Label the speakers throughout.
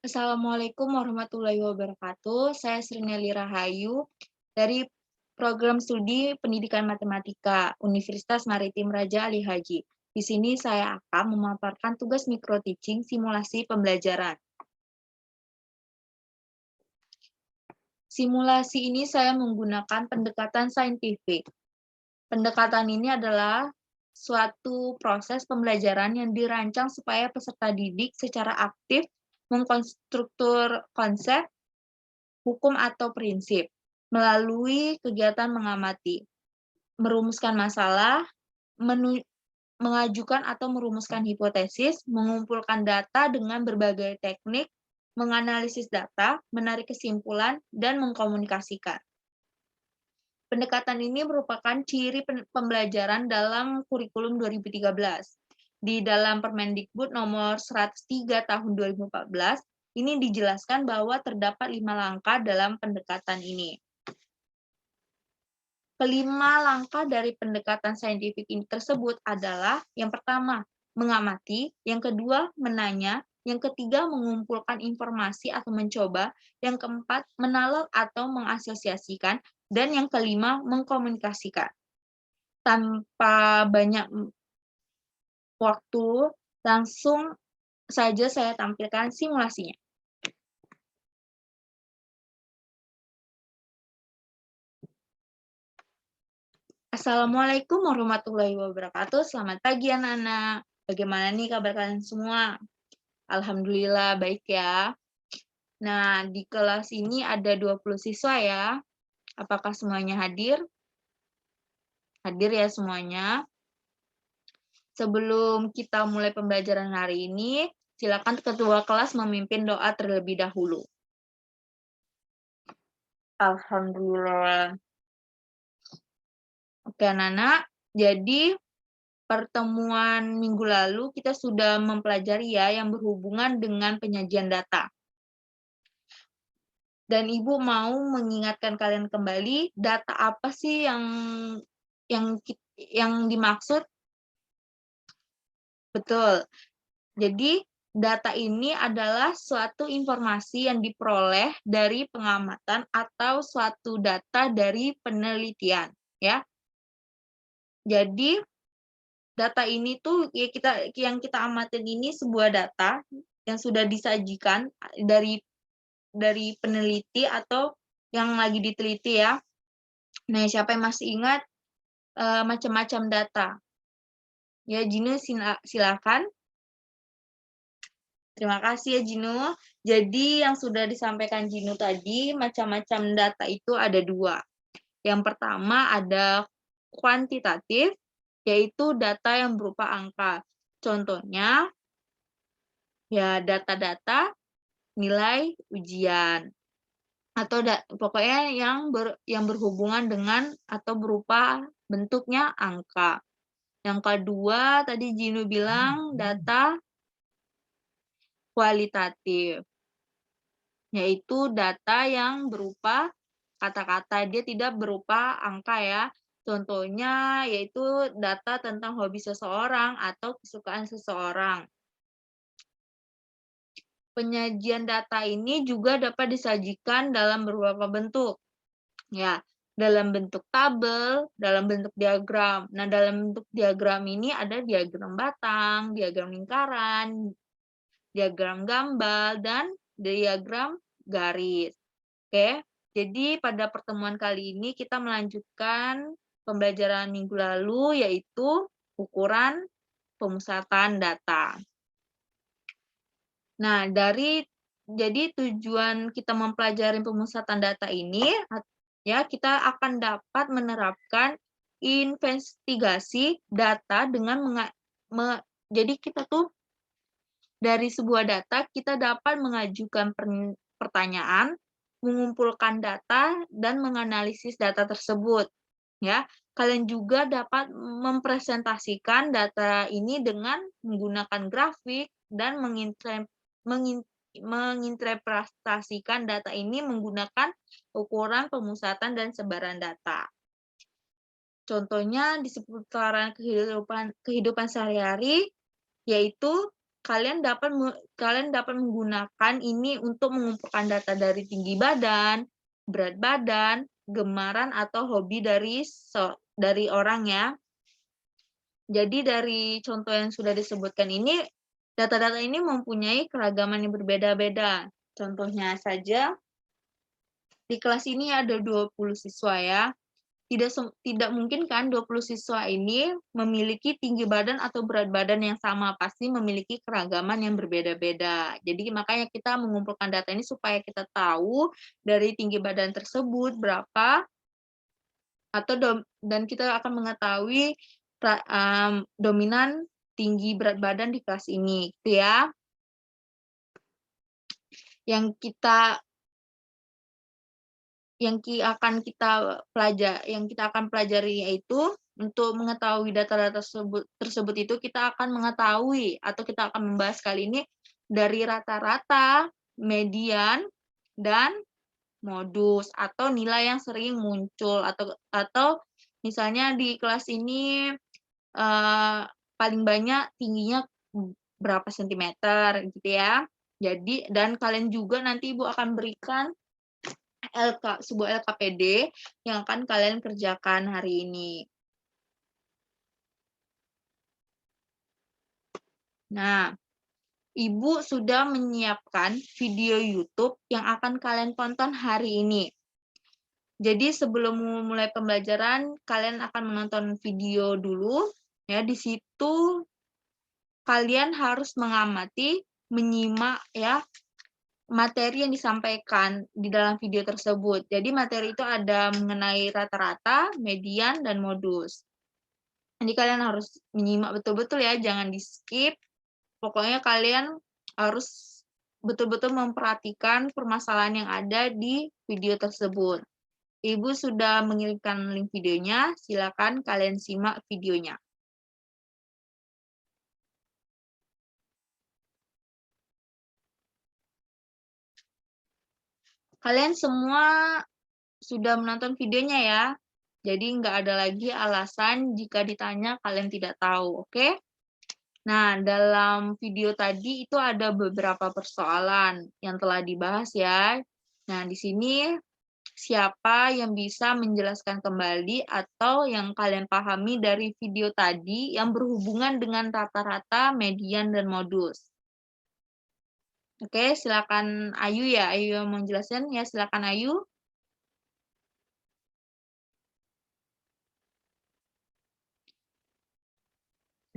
Speaker 1: Assalamualaikum warahmatullahi wabarakatuh. Saya Srineli Rahayu dari Program Studi Pendidikan Matematika Universitas Maritim Raja Ali Haji. Di sini saya akan memaparkan tugas micro teaching simulasi pembelajaran. Simulasi ini saya menggunakan pendekatan saintifik. Pendekatan ini adalah suatu proses pembelajaran yang dirancang supaya peserta didik secara aktif mengkonstruktur konsep, hukum atau prinsip melalui kegiatan mengamati, merumuskan masalah, mengajukan atau merumuskan hipotesis, mengumpulkan data dengan berbagai teknik, menganalisis data, menarik kesimpulan, dan mengkomunikasikan. Pendekatan ini merupakan ciri pembelajaran dalam kurikulum 2013. Di dalam Permendikbud nomor 103 tahun 2014, ini dijelaskan bahwa terdapat 5 langkah dalam pendekatan ini. Kelima langkah dari pendekatan saintifik ini tersebut adalah yang pertama, mengamati, yang kedua, menanya, yang ketiga, mengumpulkan informasi atau mencoba, yang keempat, menalar atau mengasosiasikan, dan yang kelima, mengkomunikasikan. Tanpa banyak waktu, langsung saja saya tampilkan simulasinya. Assalamualaikum warahmatullahi wabarakatuh. Selamat pagi anak-anak. Bagaimana nih kabar kalian semua? Alhamdulillah baik ya. Nah, di kelas ini ada 20 siswa ya. Apakah semuanya hadir? Hadir ya semuanya. Sebelum kita mulai pembelajaran hari ini, silakan ketua kelas memimpin doa terlebih dahulu. Alhamdulillah. Oke anak-anak, jadi pertemuan minggu lalu kita sudah mempelajari ya yang berhubungan dengan penyajian data. Dan Ibu mau mengingatkan kalian kembali data apa sih yang dimaksud? Betul. Jadi data ini adalah suatu informasi yang diperoleh dari pengamatan atau suatu data dari penelitian, ya. Jadi data ini tuh ya yang kita amatin ini sebuah data yang sudah disajikan dari peneliti atau yang lagi diteliti ya. Nah, siapa yang masih ingat macam-macam data? Ya, Jinu silakan. Terima kasih ya Jinu. Jadi yang sudah disampaikan Jinu tadi, macam-macam data itu ada 2. Yang pertama ada kuantitatif, yaitu data yang berupa angka. Contohnya, ya data-data nilai ujian. Atau pokoknya yang berhubungan dengan atau berupa bentuknya angka. Yang kedua, tadi Jinu bilang data kualitatif, yaitu data yang berupa kata-kata, dia tidak berupa angka ya. Contohnya yaitu data tentang hobi seseorang atau kesukaan seseorang. Penyajian data ini juga dapat disajikan dalam beberapa bentuk. Ya, dalam bentuk tabel, dalam bentuk diagram. Nah, dalam bentuk diagram ini ada diagram batang, diagram lingkaran, diagram gambal, dan diagram garis. Oke, jadi pada pertemuan kali ini kita melanjutkan pembelajaran minggu lalu, yaitu ukuran pemusatan data. Nah, jadi tujuan kita mempelajari pemusatan data ini, ya kita akan dapat menerapkan investigasi data dengan jadi kita tuh dari sebuah data kita dapat mengajukan pertanyaan, mengumpulkan data dan menganalisis data tersebut. Ya, kalian juga dapat mempresentasikan data ini dengan menggunakan grafik dan menginterpretasikan data ini menggunakan ukuran pemusatan dan sebaran data. Contohnya di seputaran kehidupan sehari-hari, yaitu kalian dapat menggunakan ini untuk mengumpulkan data dari tinggi badan, berat badan, gemaran atau hobi dari orang ya. Jadi dari contoh yang sudah disebutkan ini, data-data ini mempunyai keragaman yang berbeda-beda. Contohnya saja, di kelas ini ada 20 siswa ya. Tidak mungkin kan 20 siswa ini memiliki tinggi badan atau berat badan yang sama, pasti memiliki keragaman yang berbeda-beda. Jadi makanya kita mengumpulkan data ini supaya kita tahu dari tinggi badan tersebut berapa, dan kita akan mengetahui dominan tinggi berat badan di kelas ini, gitu ya. Yang kita akan pelajari yaitu untuk mengetahui data-data tersebut itu kita akan mengetahui atau kita akan membahas kali ini dari rata-rata, median, dan modus atau nilai yang sering muncul atau misalnya di kelas ini paling banyak tingginya berapa sentimeter gitu ya. Jadi dan kalian juga nanti Ibu akan berikan sebuah LKPD yang akan kalian kerjakan hari ini. Nah, Ibu sudah menyiapkan video YouTube yang akan kalian tonton hari ini. Jadi sebelum mulai pembelajaran, kalian akan menonton video dulu. Ya, di situ kalian harus mengamati, menyimak ya materi yang disampaikan di dalam video tersebut. Jadi materi itu ada mengenai rata-rata, median, dan modus. Jadi kalian harus menyimak betul-betul ya, jangan di-skip. Pokoknya kalian harus betul-betul memperhatikan permasalahan yang ada di video tersebut. Ibu sudah mengirimkan link videonya, silakan kalian simak videonya. Kalian semua sudah menonton videonya ya, jadi nggak ada lagi alasan jika ditanya kalian tidak tahu, oke? Nah, dalam video tadi itu ada beberapa persoalan yang telah dibahas ya. Nah, di sini siapa yang bisa menjelaskan kembali atau yang kalian pahami dari video tadi yang berhubungan dengan rata-rata, median, dan modus? Oke, silakan Ayu ya. Ayu yang mau jelasin ya, silakan Ayu.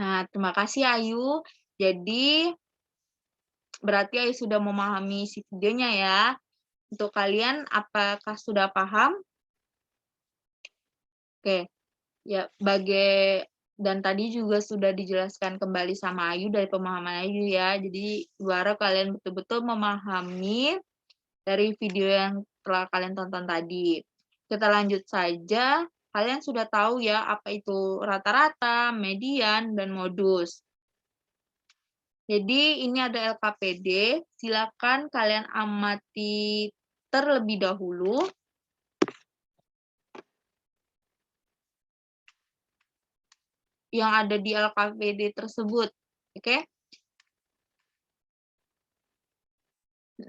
Speaker 1: Nah, terima kasih Ayu. Jadi, berarti Ayu sudah memahami si videonya ya. Untuk kalian, apakah sudah paham? Oke, ya dan tadi juga sudah dijelaskan kembali sama Ayu dari pemahaman Ayu ya. Jadi, harap kalian betul-betul memahami dari video yang telah kalian tonton tadi. Kita lanjut saja. Kalian sudah tahu ya apa itu rata-rata, median, dan modus. Jadi ini ada LKPD, silakan kalian amati terlebih dahulu. Yang ada di LKPD tersebut, oke?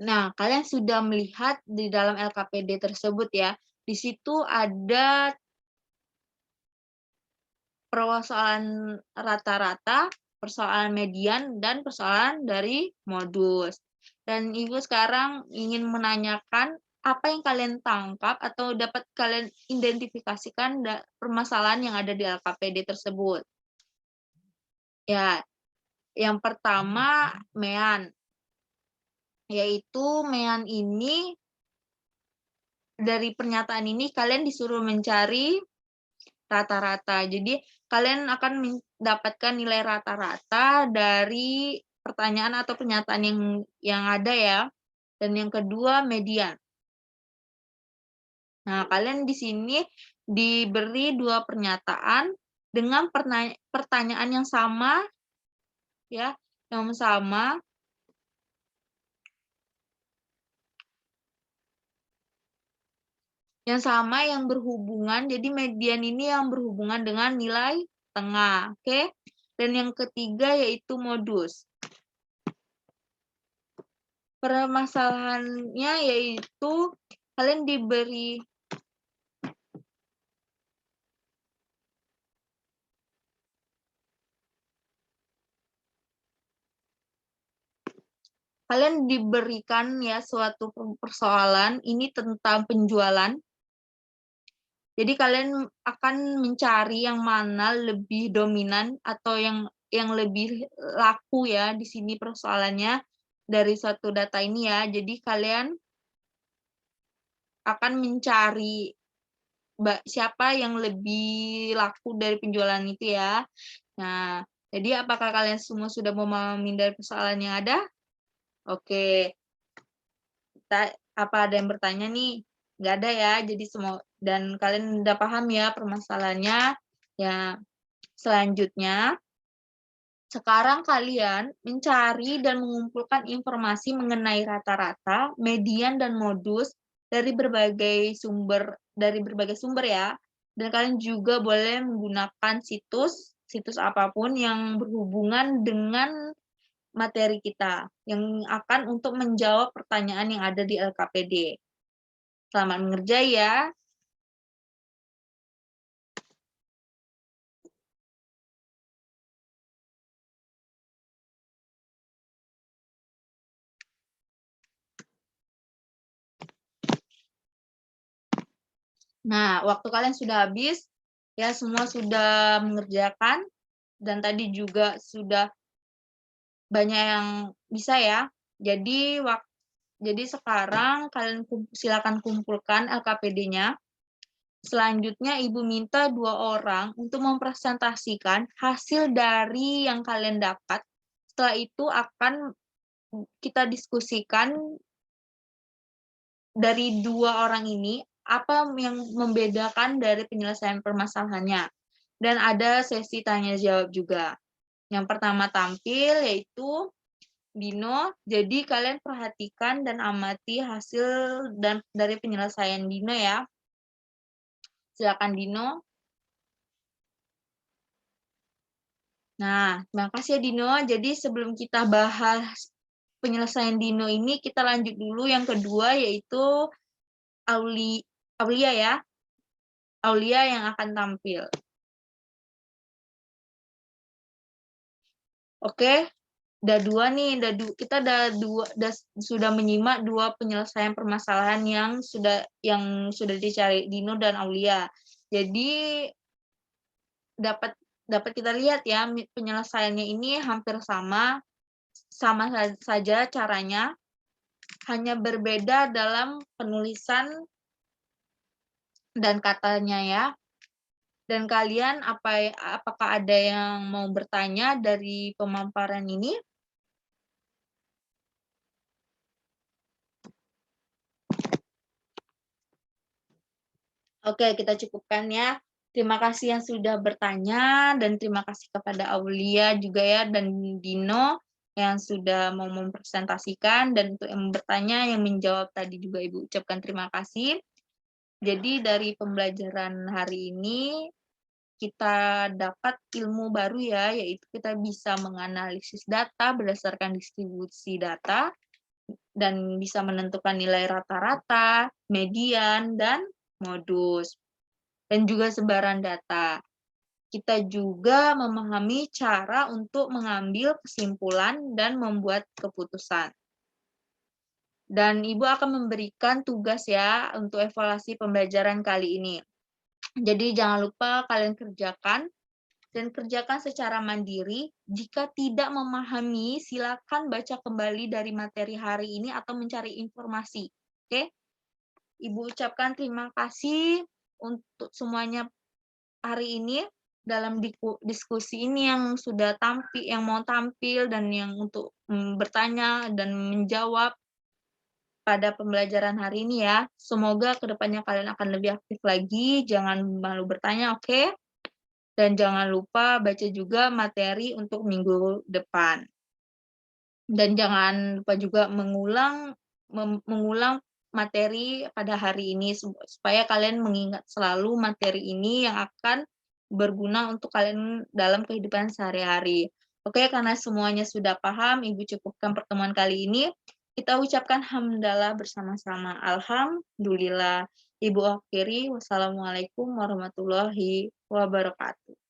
Speaker 1: Nah, kalian sudah melihat di dalam LKPD tersebut ya, di situ ada persoalan rata-rata, persoalan median, dan persoalan dari modus. Dan Ibu sekarang ingin menanyakan apa yang kalian tangkap atau dapat kalian identifikasikan permasalahan yang ada di LKPD tersebut. Ya, yang pertama MEAN, yaitu MEAN ini dari pernyataan ini kalian disuruh mencari rata-rata. Jadi kalian akan mendapatkan nilai rata-rata dari pertanyaan atau pernyataan yang ada ya. Dan yang kedua median. Nah, kalian di sini diberi dua pernyataan dengan pertanyaan yang sama ya, yang sama. Yang sama yang berhubungan, jadi median ini yang berhubungan dengan nilai tengah, oke? Dan yang ketiga yaitu modus. permasalahannya yaitu kalian diberi kalian diberikan ya suatu persoalan ini tentang penjualan. Jadi kalian akan mencari yang mana lebih dominan atau yang lebih laku ya di sini persoalannya dari suatu data ini ya. Jadi kalian akan mencari siapa yang lebih laku dari penjualan itu ya. Nah, jadi apakah kalian semua sudah memahami dari persoalan yang ada? Oke. Apa ada yang bertanya nih? Nggak ada ya, jadi semua dan kalian udah paham ya permasalahannya. Ya, selanjutnya sekarang kalian mencari dan mengumpulkan informasi mengenai rata-rata, median, dan modus dari berbagai sumber ya. Dan kalian juga boleh menggunakan situs apapun yang berhubungan dengan materi kita, yang akan untuk menjawab pertanyaan yang ada di LKPD. Selamat mengerjai ya. Nah, waktu kalian sudah habis, ya semua sudah mengerjakan, dan tadi juga sudah banyak yang bisa ya. Jadi sekarang kalian silakan kumpulkan LKPD-nya. Selanjutnya Ibu minta 2 orang untuk mempresentasikan hasil dari yang kalian dapat. Setelah itu akan kita diskusikan dari 2 orang ini, apa yang membedakan dari penyelesaian permasalahannya. Dan ada sesi tanya jawab juga. Yang pertama tampil yaitu Dino, jadi kalian perhatikan dan amati hasil dari penyelesaian Dino ya. Silakan Dino. Nah, terima kasih ya Dino. Jadi sebelum kita bahas penyelesaian Dino ini, kita lanjut dulu yang kedua yaitu Aulia ya. Aulia yang akan tampil. Oke, udah 2 nih, kita sudah menyimak 2 penyelesaian permasalahan yang sudah dicari Dino dan Aulia. Jadi dapat kita lihat ya penyelesaiannya ini hampir sama saja caranya, hanya berbeda dalam penulisan dan katanya ya. Dan kalian apakah ada yang mau bertanya dari pemaparan ini? Oke, kita cukupkan ya. Terima kasih yang sudah bertanya, dan terima kasih kepada Aulia juga ya, dan Dino yang sudah mau mempresentasikan, dan untuk yang bertanya, yang menjawab tadi juga Ibu ucapkan terima kasih. Jadi dari pembelajaran hari ini, kita dapat ilmu baru ya, yaitu kita bisa menganalisis data berdasarkan distribusi data, dan bisa menentukan nilai rata-rata, median, dan modus, dan juga sebaran data. Kita juga memahami cara untuk mengambil kesimpulan dan membuat keputusan. Dan Ibu akan memberikan tugas ya untuk evaluasi pembelajaran kali ini. Jadi jangan lupa kalian kerjakan, dan kerjakan secara mandiri. Jika tidak memahami, silakan baca kembali dari materi hari ini atau mencari informasi. Oke? Ibu ucapkan terima kasih untuk semuanya hari ini dalam diskusi ini yang sudah yang mau tampil dan yang untuk bertanya dan menjawab pada pembelajaran hari ini ya. Semoga kedepannya kalian akan lebih aktif lagi, jangan malu bertanya, oke? Dan jangan lupa baca juga materi untuk minggu depan. Dan jangan lupa juga mengulang materi pada hari ini, supaya kalian mengingat selalu materi ini yang akan berguna untuk kalian dalam kehidupan sehari-hari. Oke, karena semuanya sudah paham, Ibu cukupkan pertemuan kali ini. Kita ucapkan hamdalah bersama-sama. Alhamdulillah. Ibu akhiri, wassalamualaikum warahmatullahi wabarakatuh.